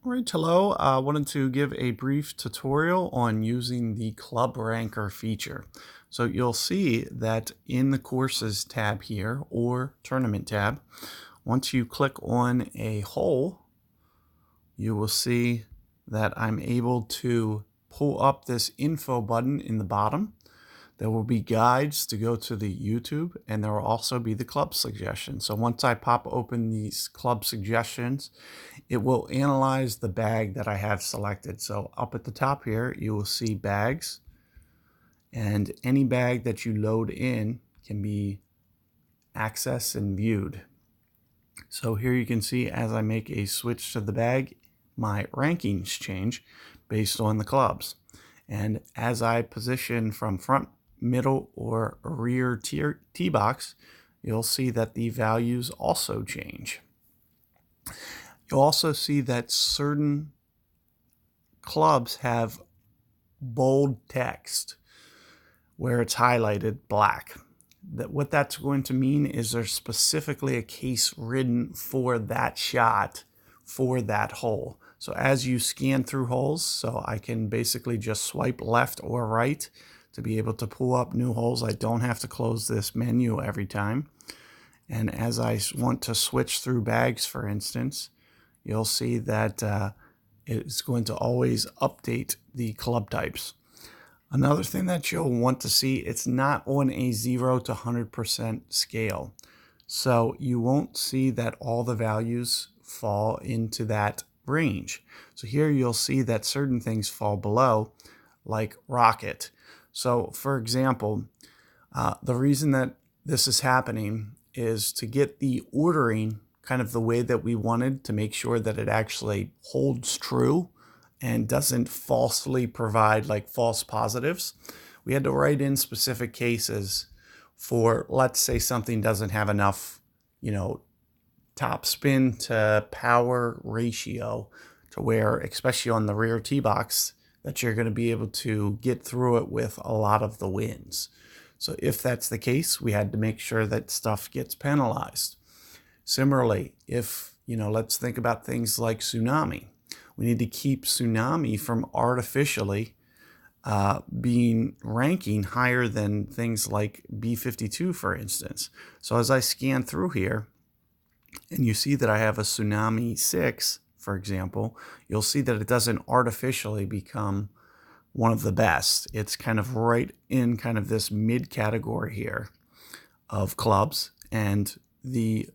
All right, hello. I wanted to give a brief tutorial on using the Club Ranker feature. So you'll see that in the Courses tab here, or Tournament tab, once you click on a hole, you will see that I'm able to pull up this info button in the bottom. There will be guides to go to the YouTube, and there will also be the club suggestions. So once I pop open these club suggestions, it will analyze the bag that I have selected. So up at the top here, you will see bags, and any bag that you load in can be accessed and viewed. So here you can see as I make a switch to the bag, my rankings change based on the clubs. And as I position from front, middle, or rear tee box, you'll see that the values also change. You'll also see that certain clubs have bold text where it's highlighted black. What that's going to mean is there's specifically a case written for that shot for that hole. So as you scan through holes, so I can basically just swipe left or right to be able to pull up new holes. I don't have to close this menu every time. And as I want to switch through bags, for instance, you'll see that it's going to always update the club types. Another thing that you'll want to see, it's not on a 0 to 100% scale. So you won't see that all the values fall into that range. So here you'll see that certain things fall below, like rocket. So for example, the reason that this is happening is to get the ordering kind of the way that we wanted, to make sure that it actually holds true and doesn't falsely provide like false positives. We had to write in specific cases for, let's say something doesn't have enough, top spin to power ratio to where, especially on the rear tee box, that you're going to be able to get through it with a lot of the wins. So if that's the case, we had to make sure that stuff gets penalized. Similarly, if, let's think about things like Tsunami. We need to keep Tsunami from artificially ranking higher than things like B52, for instance. So as I scan through here, and you see that I have a Tsunami 6, for example, you'll see that it doesn't artificially become one of the best. It's kind of right in kind of this mid category here of clubs, and the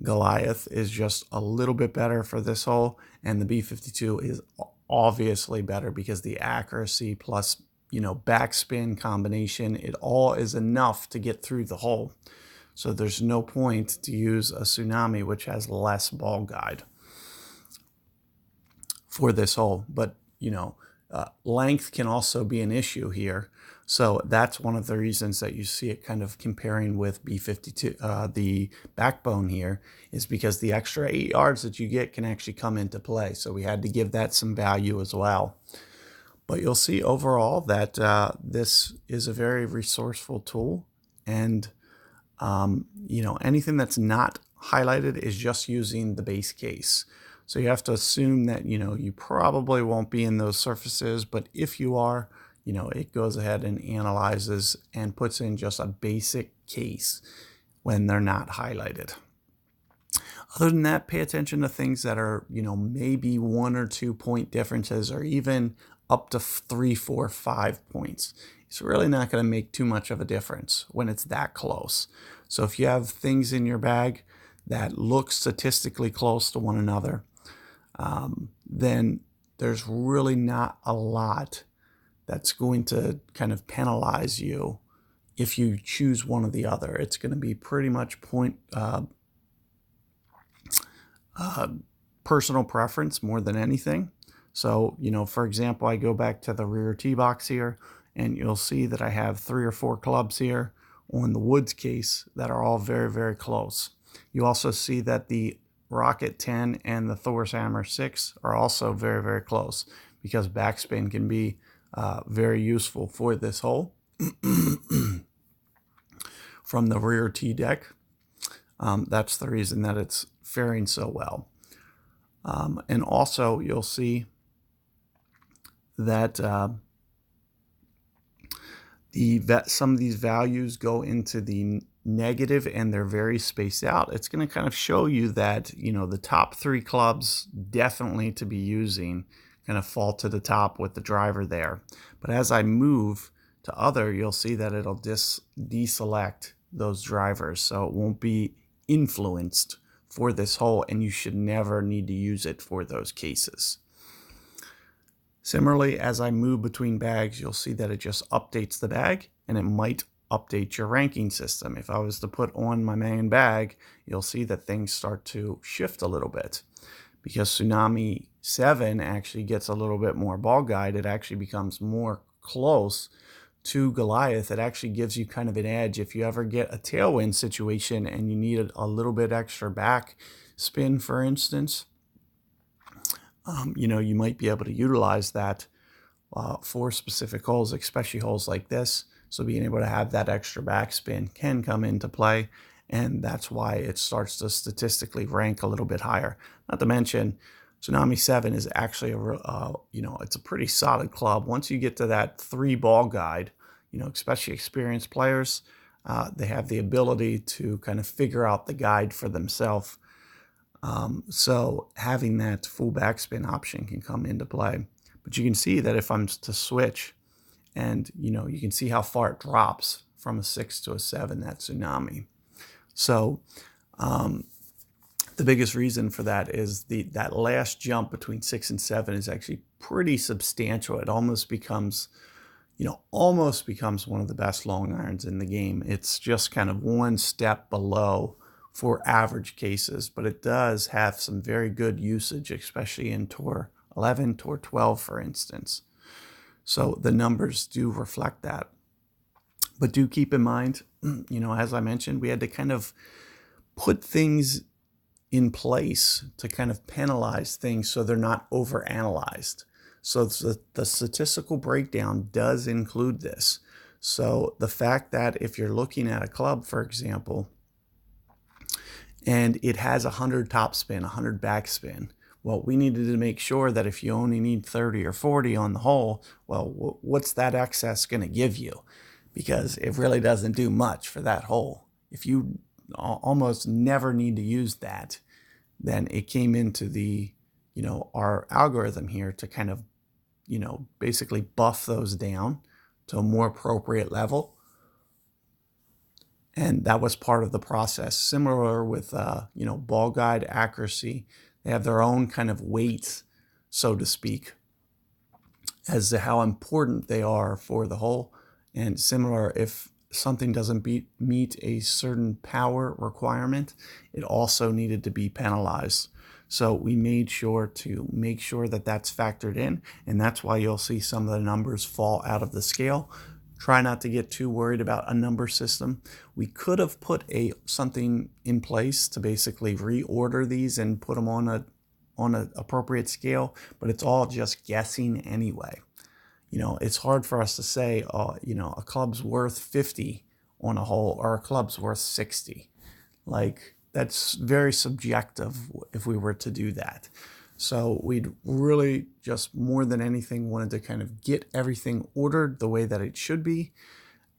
Goliath is just a little bit better for this hole, and the B52 is obviously better because the accuracy plus backspin combination, it all is enough to get through the hole. So there's no point to use a Tsunami, which has less ball guide for this hole. But length can also be an issue here. So that's one of the reasons that you see it kind of comparing with B52. The backbone here is because the extra 8 yards that you get can actually come into play. So we had to give that some value as well. But you'll see overall that this is a very resourceful tool. And, anything that's not highlighted is just using the base case. So you have to assume that, you probably won't be in those surfaces, but if you are, it goes ahead and analyzes and puts in just a basic case when they're not highlighted. Other than that, pay attention to things that are, maybe 1 or 2 point differences, or even up to 3, 4, 5 points. It's really not going to make too much of a difference when it's that close. So if you have things in your bag that look statistically close to one another, then there's really not a lot that's going to kind of penalize you if you choose one or the other. It's going to be pretty much personal preference more than anything. So, for example, I go back to the rear tee box here, and you'll see that I have 3 or 4 clubs here on the Woods case that are all very, very close. You also see that the Rocket 10 and the Thor's Hammer 6 are also very, very close because backspin can be very useful for this hole from the rear tee deck. That's the reason that it's faring so well. And also you'll see that some of these values go into the negative and they're very spaced out. It's going to kind of show you that, you know, the top 3 clubs definitely to be using kind of fall to the top with the driver there. But as I move to other, you'll see that it'll deselect those drivers, so it won't be influenced for this hole, and you should never need to use it for those cases. Similarly, as I move between bags, you'll see that it just updates the bag, and it might update your ranking system. If I was to put on my main bag, you'll see that things start to shift a little bit. Because Tsunami 7 actually gets a little bit more ball guide, it actually becomes more close to Goliath. It actually gives you kind of an edge. If you ever get a tailwind situation and you need a little bit extra back spin, for instance, you know, you might be able to utilize that for specific holes, especially holes like this. So being able to have that extra backspin can come into play, and that's why it starts to statistically rank a little bit higher. Not to mention, Tsunami 7 is actually you know, it's a pretty solid club. Once you get to that 3 ball guide, you know, especially experienced players, they have the ability to kind of figure out the guide for themselves. So having that full backspin option can come into play. But you can see that if I'm to switch, and you know, you can see how far it drops from a 6 to a 7, that Tsunami. So the biggest reason for that is that last jump between 6 and 7 is actually pretty substantial. It almost becomes, you know, one of the best long irons in the game. It's just kind of one step below for average cases, but it does have some very good usage, especially in Tour 11, Tour 12, for instance. So the numbers do reflect that. But do keep in mind, you know, as I mentioned, we had to kind of put things in place to kind of penalize things so they're not overanalyzed. So the statistical breakdown does include this. So the fact that if you're looking at a club, for example, and it has 100 topspin, 100 backspin, well, we needed to make sure that if you only need 30 or 40 on the hole, well, what's that excess going to give you? Because it really doesn't do much for that hole. If you almost never need to use that, then it came into the, you know, our algorithm here to kind of, you know, basically buff those down to a more appropriate level. And that was part of the process. Similar with, you know, ball guide accuracy. They have their own kind of weights, so to speak, as to how important they are for the hole. And similar, if something doesn't meet a certain power requirement, it also needed to be penalized. So we made sure to make sure that that's factored in, and that's why you'll see some of the numbers fall out of the scale. Try not to get too worried about a number system. We could have put something in place to basically reorder these and put them on an appropriate scale, but it's all just guessing anyway. You know, it's hard for us to say, you know, a club's worth 50 on a hole or a club's worth 60. Like, that's very subjective if we were to do that. So we'd really just more than anything wanted to kind of get everything ordered the way that it should be,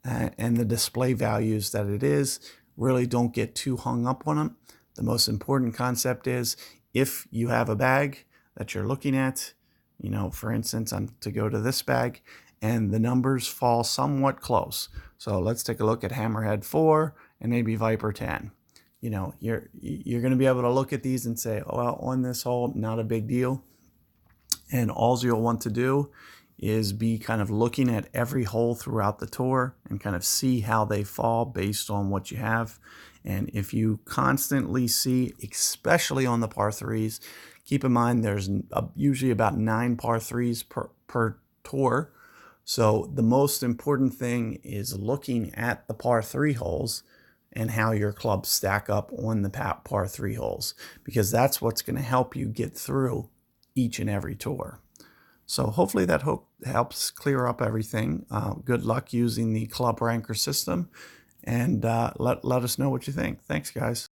and the display values that it is. Really don't get too hung up on them. The most important concept is if you have a bag that you're looking at, you know, for instance, I'm to go to this bag and the numbers fall somewhat close. So let's take a look at Hammerhead 4 and maybe Viper 10. You know, you're going to be able to look at these and say, oh, well, on this hole, not a big deal. And all you'll want to do is be kind of looking at every hole throughout the tour and kind of see how they fall based on what you have. And if you constantly see, especially on the par 3s, keep in mind there's usually about 9 par 3s per tour. So the most important thing is looking at the par 3 holes and how your clubs stack up on the par 3 holes, because that's what's going to help you get through each and every tour. So hopefully that helps clear up everything. Good luck using the Club Ranker system, and let us know what you think. Thanks, guys.